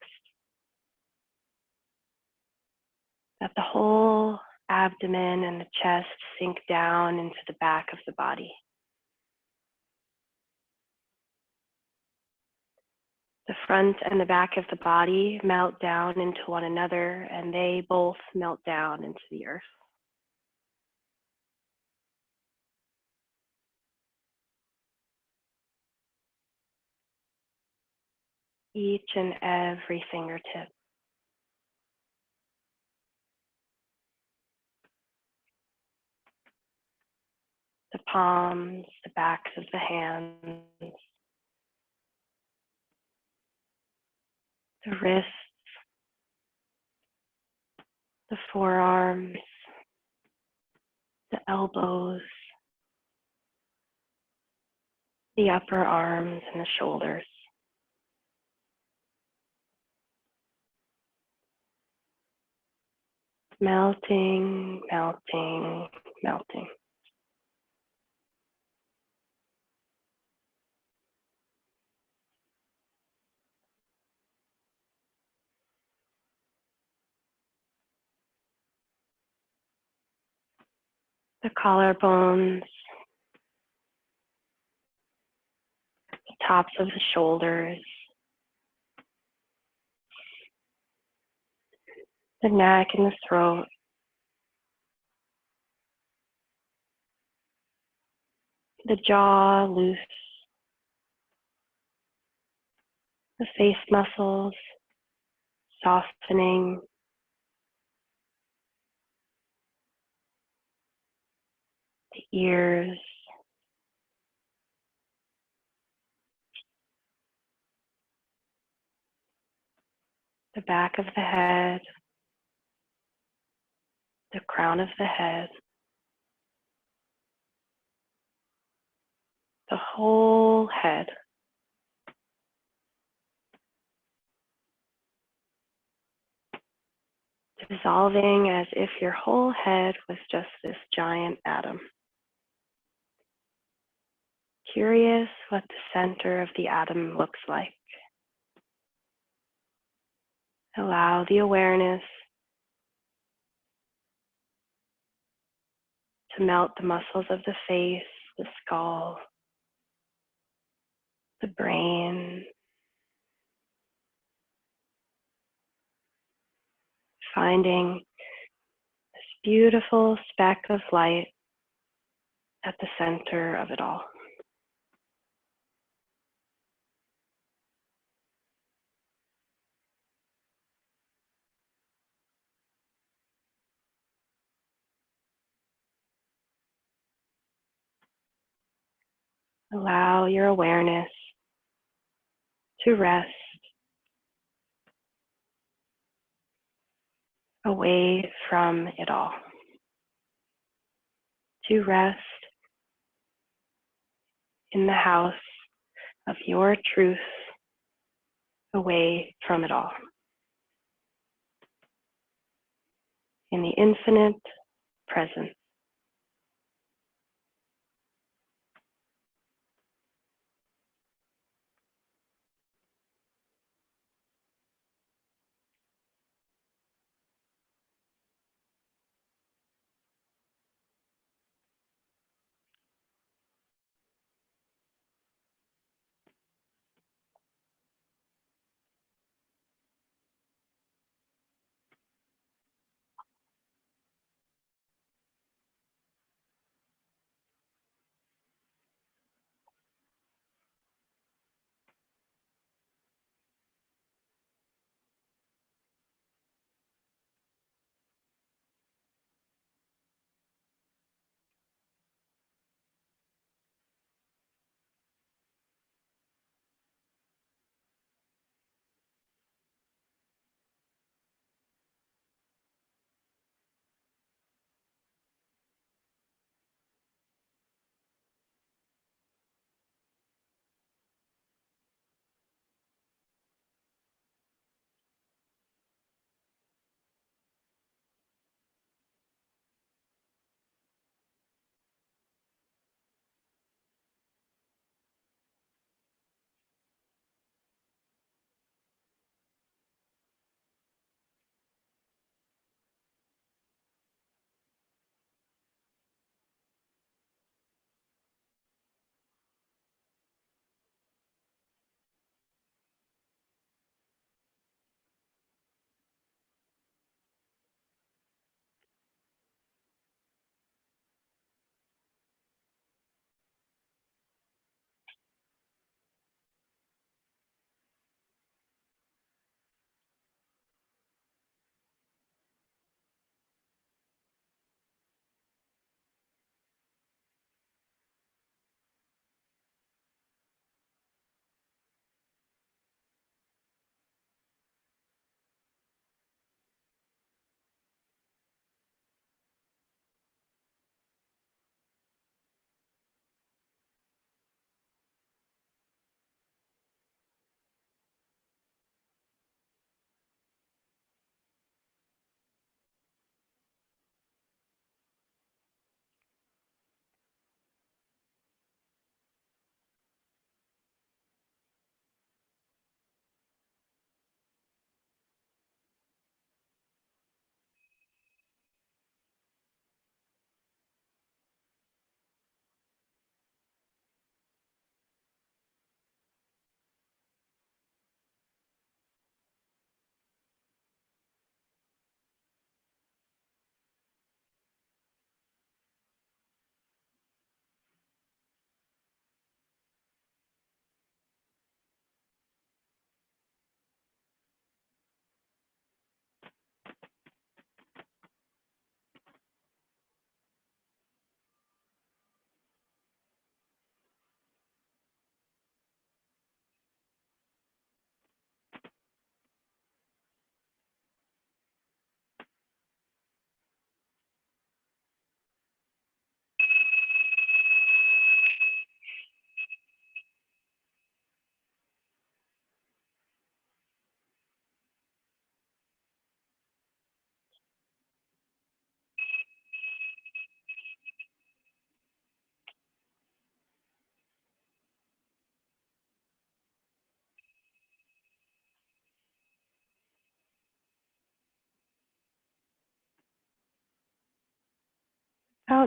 That the whole abdomen and the chest sink down into the back of the body. The front and the back of the body melt down into one another, and they both melt down into the earth. Each and every fingertip. The palms, the backs of the hands, the wrists, the forearms, the elbows, the upper arms and the shoulders. Melting, melting, melting. The collarbones, the tops of the shoulders, the neck and the throat, the jaw loose, the face muscles softening, the ears, the back of the head, the crown of the head, the whole head. Dissolving as if your whole head was just this giant atom. Curious what the center of the atom looks like. Allow the awareness to melt the muscles of the face, the skull, the brain, finding this beautiful speck of light at the center of it all. Allow your awareness to rest away from it all. To rest in the house of your truth away from it all. In the infinite present.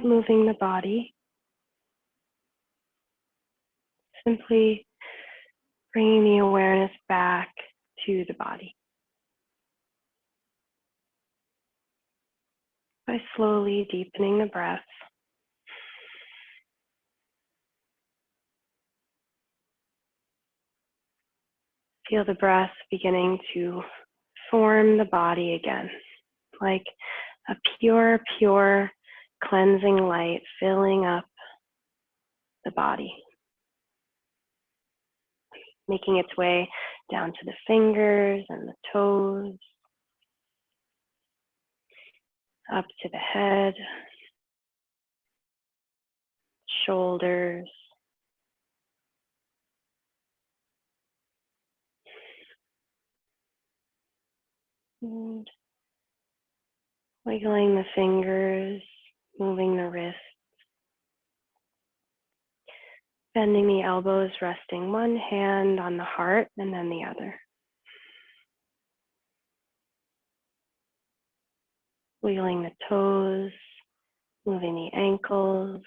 without moving the body, simply bringing the awareness back to the body by slowly deepening the breath. Feel the breath beginning to form the body again, like a pure, pure cleansing light filling up the body, making its way down to the fingers and the toes, up to the head, shoulders, and wiggling the fingers, moving the wrists, bending the elbows, resting one hand on the heart and then the other. Wiggling the toes, moving the ankles,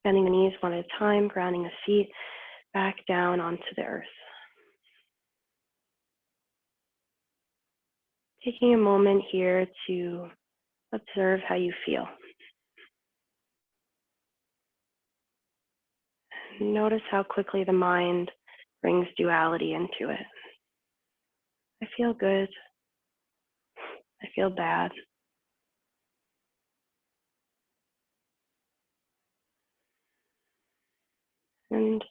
bending the knees one at a time, grounding the feet back down onto the earth. Taking a moment here to observe how you feel. Notice how quickly the mind brings duality into it. I feel good. I feel bad. And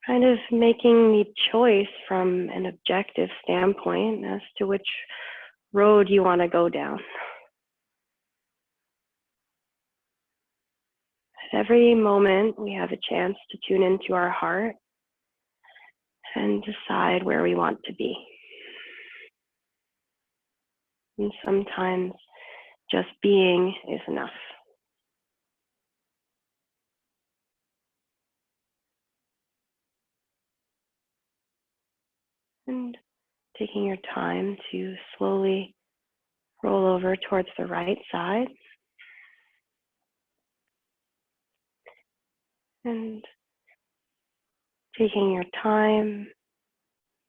kind of making the choice from an objective standpoint as to which road you want to go down. At every moment, we have a chance to tune into our heart and decide where we want to be. And sometimes just being is enough. And taking your time to slowly roll over towards the right side. And taking your time,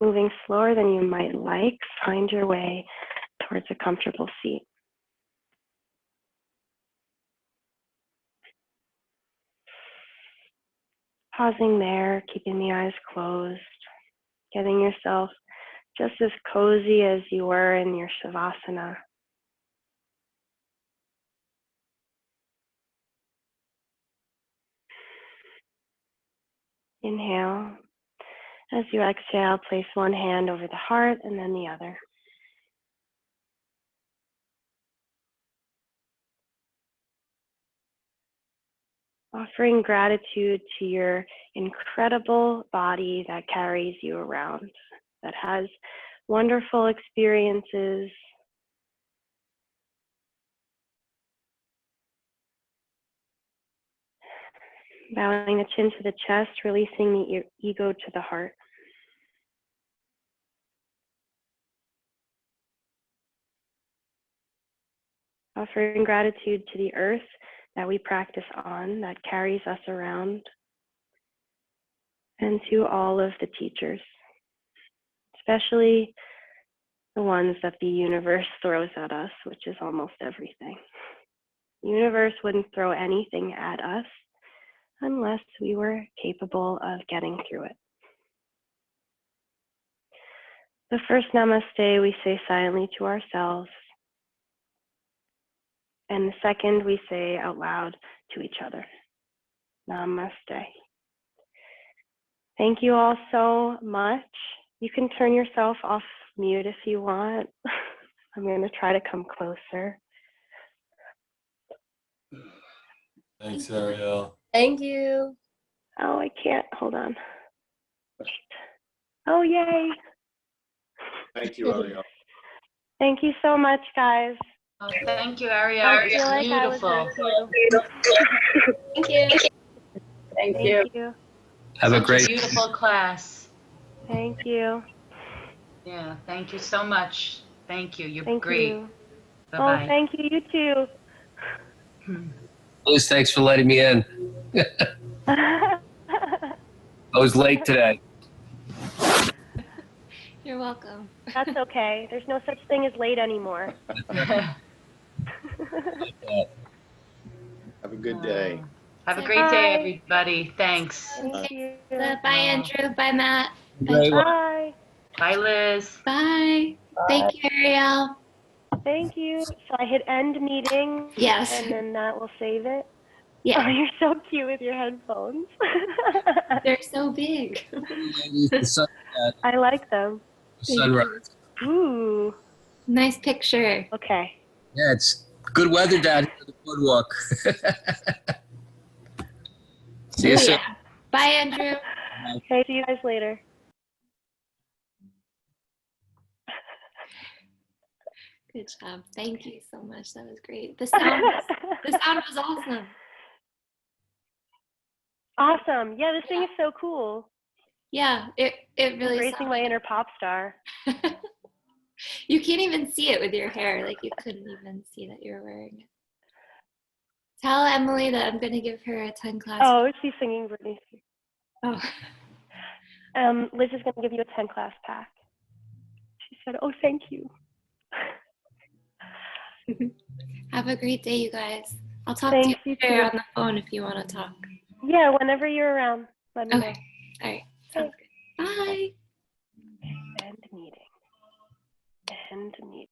moving slower than you might like, find your way towards a comfortable seat. Pausing there, keeping the eyes closed, getting yourself just as cozy as you were in your Shavasana. Inhale. As you exhale, place one hand over the heart and then the other. Offering gratitude to your incredible body that carries you around, that has wonderful experiences, bowing the chin to the chest, releasing the ego to the heart. Offering gratitude to the earth that we practice on, that carries us around, and to all of the teachers, especially the ones that the universe throws at us, which is almost everything. The universe wouldn't throw anything at us unless we were capable of getting through it. The first namaste we say silently to ourselves, and the second we say out loud to each other. Namaste. Thank you all so much. You can turn yourself off mute if you want. I'm going to try to come closer. Thanks, Arielle. Thank you. Oh, I can't. Hold on. Oh, yay. Thank you, Arielle. Thank you so much, guys. Oh, thank you, Arielle. I feel like I was Beautiful. there too. Thank you. Thank you. Have a Such great beautiful class. Thank you. Yeah, thank you so much. Thank you. You're Thank great. you. Oh, Bye-bye. thank you. You too. Liz, thanks for letting me in. I was late today. You're welcome. That's okay. There's no such thing as late anymore. Have a good day. Have a great day, everybody. Thanks. Thank you. Bye, Andrew. Bye, Matt. Great one. Bye. Bye, Liz. Bye. Thank you, Arielle. Thank you. So I hit end meeting. Yes. And then that will save it. Yeah. Oh, you're so cute with your headphones. They're so big. The I like them. sunrise. Ooh. Nice picture. Okay. Yeah, it's good weather down here on the boardwalk. See you Oh, soon. yeah. Bye, Andrew. Okay, see you guys later. Good job. Thank you so much. That was great. The sound was awesome. Awesome. Yeah, this thing is so cool. Yeah, it really Embracing my inner pop star. You can't even see it with your hair. Like, you couldn't even see that you were wearing it. Tell Emily that I'm going to give her a 10 class. Oh, she's singing Britney Spears. Oh. Liz is going to give you a 10 class pack. She said, oh, thank you. Have a great day, you guys. I'll talk to you later on the phone if you want to talk. Yeah, whenever you're around, let me know. Okay. All right.